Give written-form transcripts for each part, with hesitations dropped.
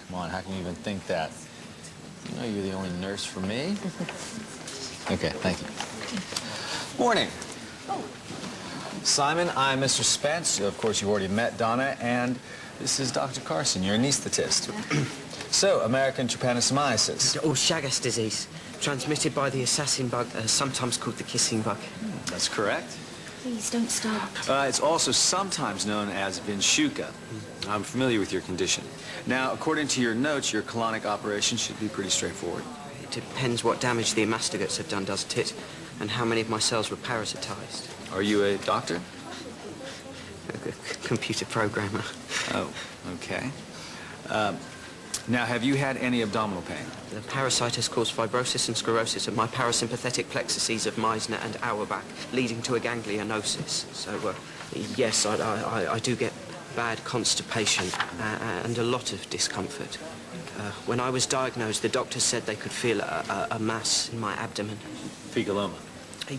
Come on, how can you even think that? You know you're the only nurse for me. Okay, thank you. Morning. Oh. Simon, I'm Mr. Spence. Of course, you've already met Donna, and this is Dr. Carson, your anesthetist. So, American trypanosomiasis. Or Chagas disease, transmitted by the assassin bug, sometimes called the kissing bug. That's correct. Please don't start. It's also sometimes known as Vinshuka. I'm familiar with your condition. Now, according to your notes, your colonic operation should be pretty straightforward. It depends what damage the amastigates have done, doesn't it? And how many of my cells were parasitized. Are you a doctor? A computer programmer. Oh, okay. Now, have you had any abdominal pain? The parasite has caused fibrosis and sclerosis of my parasympathetic plexuses of Meissner and Auerbach, leading to a ganglionosis. So, yes, I do get bad constipation and a lot of discomfort. When I was diagnosed, the doctors said they could feel a mass in my abdomen. Fecaloma?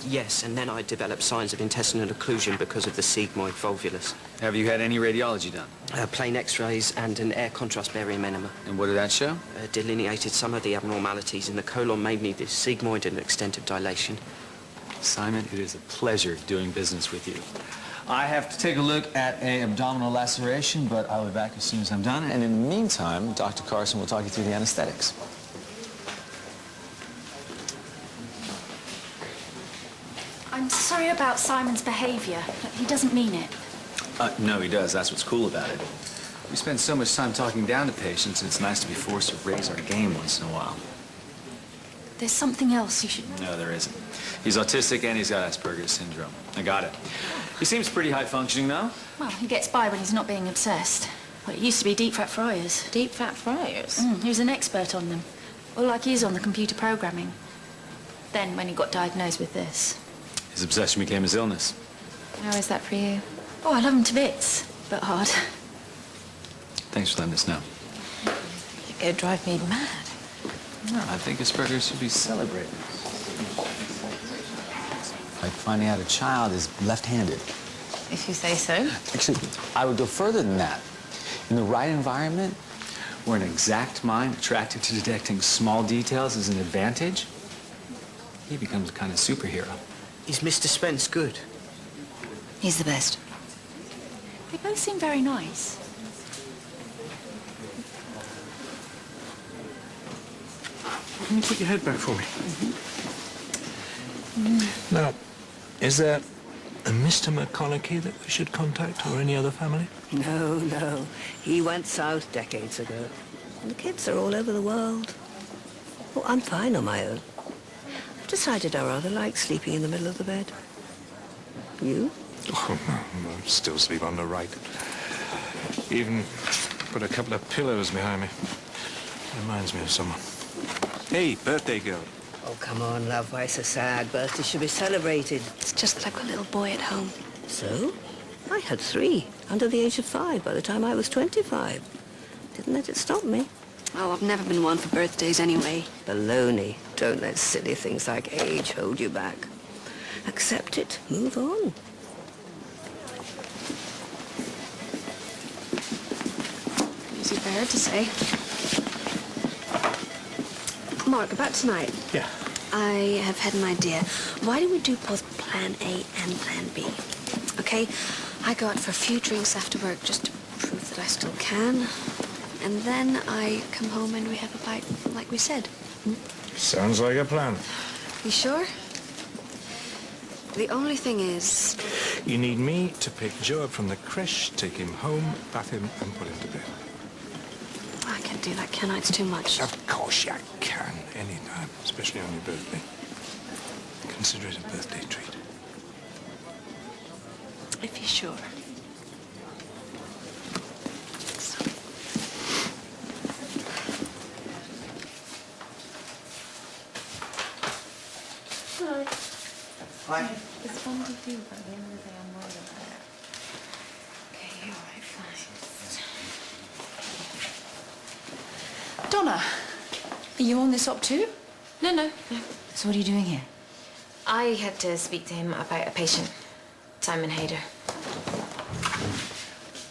Yes, and then I developed signs of intestinal occlusion because of the sigmoid volvulus. Have you had any radiology done? Plain x-rays and an air contrast barium enema. And what did that show? Delineated some of the abnormalities in the colon, mainly the sigmoid and extent of dilation. Simon, it is a pleasure doing business with you. I have to take a look at an abdominal laceration, but I'll be back as soon as I'm done. And in the meantime, Dr. Carson will talk you through the anesthetics. I'm sorry about Simon's behavior. He doesn't mean it. No, he does. That's what's cool about it. We spend so much time talking down to patients, it's nice to be forced to raise our game once in a while. There's something else you should... No, there isn't. He's autistic and he's got Asperger's syndrome. I got it. He seems pretty high-functioning, though. Well, he gets by when he's not being obsessed. Well, it used to be deep-fat fryers. Deep-fat fryers? He was an expert on them. Well, like he is on the computer programming. Then, when he got diagnosed with this... His obsession became his illness. How is that for you? Oh, I love him to bits, but hard. Thanks for letting us know. You're gonna drive me mad. No, I think Asperger's should be celebrated. Like finding out a child is left-handed. If you say so. Actually, I would go further than that. In the right environment, where an exact mind attracted to detecting small details is an advantage, he becomes a kind of superhero. Is Mr. Spence good? He's the best. They both seem very nice. Can you put your head back for me? Now, is there a Mr. McConaughey that we should contact, or any other family? No, no. He went south decades ago. And the kids are all over the world. Oh, I'm fine on my own. I've decided I rather like sleeping in the middle of the bed. You? Oh, no, I still sleep on the right. Even put a couple of pillows behind me. Reminds me of someone. Hey, birthday girl. Oh, come on, love. Why so sad? Birthday should be celebrated. It's just that I've got a little boy at home. So? I had 3, under the age of 5, by the time I was 25. Didn't let it stop me. Oh, I've never been one for birthdays anyway. Baloney. Don't let silly things like age hold you back. Accept it. Move on. Easy for her to say. Mark, about tonight. Yeah. I have had an idea. Why don't we do both Plan A and Plan B? Okay? I go out for a few drinks after work just to prove that I still can. And then I come home and we have a bite like we said. Sounds like a plan. You sure? The only thing is... You need me to pick Joe up from the creche, take him home, bath him, and put him to bed. I can't do that, can I? It's too much. Of course you can, anytime, especially on your birthday. Consider it a birthday treat. If you're sure. Hi. It's fun to do, but at the end of the day, I'm worried about it. Okay, all right, fine. Donna, are you on this op too? No. So what are you doing here? I had to speak to him about a patient, Simon Hayder.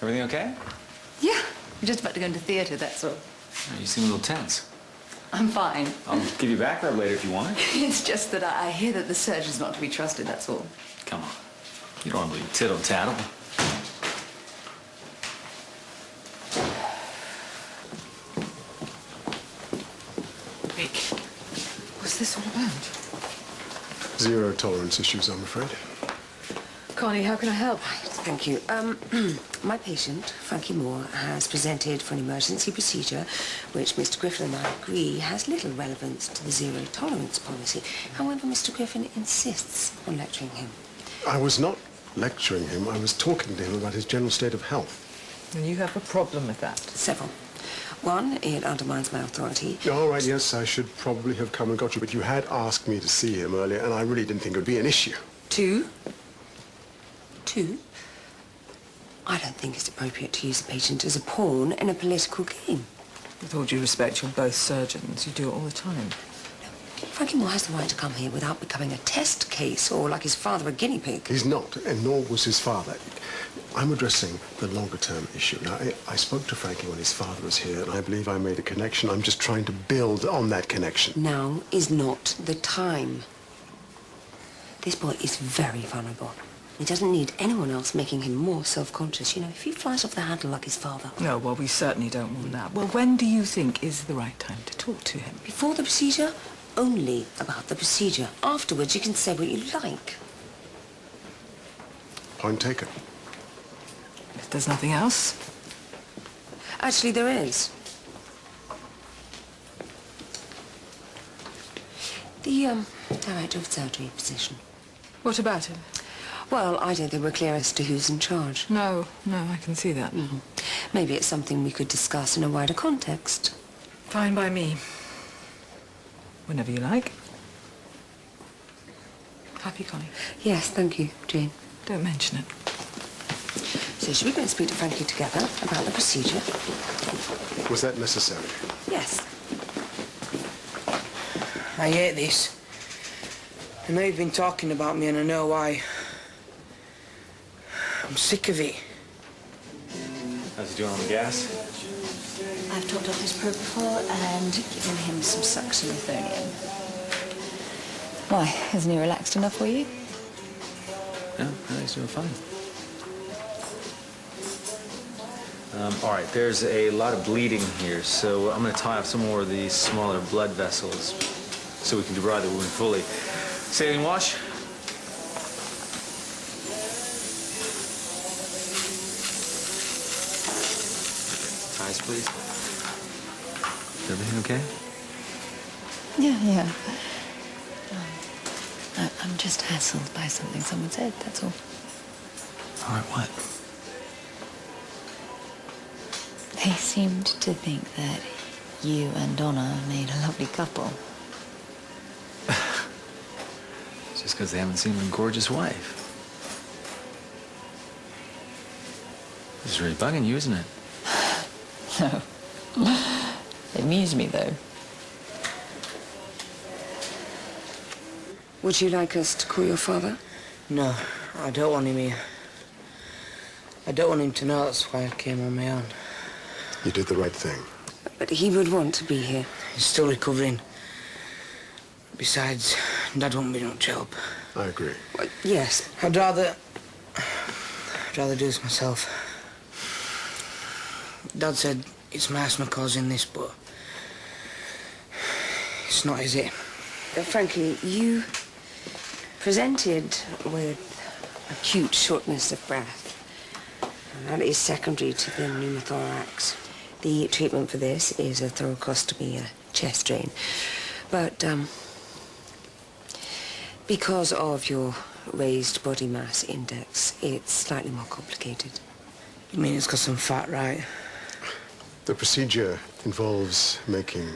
Everything okay? Yeah, I'm just about to go into theatre, that's all. You seem a little tense. I'm fine. I'll give you back rub later if you want. It's just that I hear that the surgeon's not to be trusted, that's all. Come on. You don't want to believe tittle-tattle. Rick, what's this all about? Zero tolerance issues, I'm afraid. Connie, how can I help? Thank you. My patient, Frankie Moore, has presented for an emergency procedure which Mr. Griffin and I agree has little relevance to the zero tolerance policy. However, Mr. Griffin insists on lecturing him. I was not lecturing him. I was talking to him about his general state of health. And you have a problem with that? Several. One, it undermines my authority. All right, yes, I should probably have come and got you, but you had asked me to see him earlier, and I really didn't think it would be an issue. Two, I don't think it's appropriate to use the patient as a pawn in a political game. With all due respect, you're both surgeons. You do it all the time. Frankie Moore has the right to come here without becoming a test case or, like his father, a guinea pig. He's not, and nor was his father. I'm addressing the longer-term issue. Now, I spoke to Frankie when his father was here, and I believe I made a connection. I'm just trying to build on that connection. Now is not the time. This boy is very vulnerable. He doesn't need anyone else making him more self-conscious. You know, if he flies off the handle like his father. No, well, we certainly don't want that. Well, when do you think is the right time to talk to him? Before the procedure, only about the procedure. Afterwards, you can say what you like. Point taken. If there's nothing else? Actually, there is. The, director of surgery position. What about it? Well, I don't think we're clear as to who's in charge. No, I can see that. Mm-hmm. Maybe it's something we could discuss in a wider context. Fine by me. Whenever you like. Happy, Connie? Yes, thank you, Jane. Don't mention it. So should we go and speak to Frankie together about the procedure? Was that necessary? Yes. I hate this. I know you've been talking about me and I know why. I'm sick of it. How's he doing on the gas? I've topped off his propofol and given him some succinylthonium. Why, isn't he relaxed enough for you? No, he's doing fine. All right, there's a lot of bleeding here, so I'm going to tie off some more of these smaller blood vessels so we can debridement the wound fully. Saline wash? Ties, please. Is everything okay? Yeah. I'm just hassled by something someone said, that's all. All right, what? They seemed to think that you and Donna made a lovely couple. Just because they haven't seen a gorgeous wife. This is really bugging you, isn't it? No. It amused me, though. Would you like us to call your father? No, I don't want him here. I don't want him to know that's why I came on my own. You did the right thing. But he would want to be here. He's still recovering. Besides, Dad won't be much help. I agree. Well, yes. I'd rather do this myself. Dad said it's my asthma causing this, but it's not, is it? Frankly, you presented with acute shortness of breath. And that is secondary to the pneumothorax. The treatment for this is a thoracostomy, a chest drain. But because of your raised body mass index, it's slightly more complicated. You mean it's got some fat, right? The procedure involves making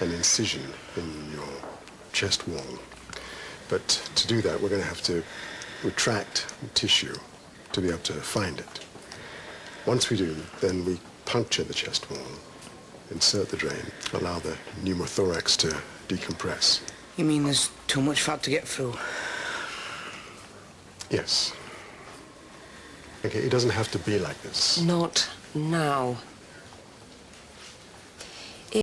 an incision in your chest wall. But to do that, we're going to have to retract the tissue to be able to find it. Once we do, then we puncture the chest wall, insert the drain, allow the pneumothorax to decompress. You mean there's too much fat to get through? Yes. Okay, it doesn't have to be like this. Not now.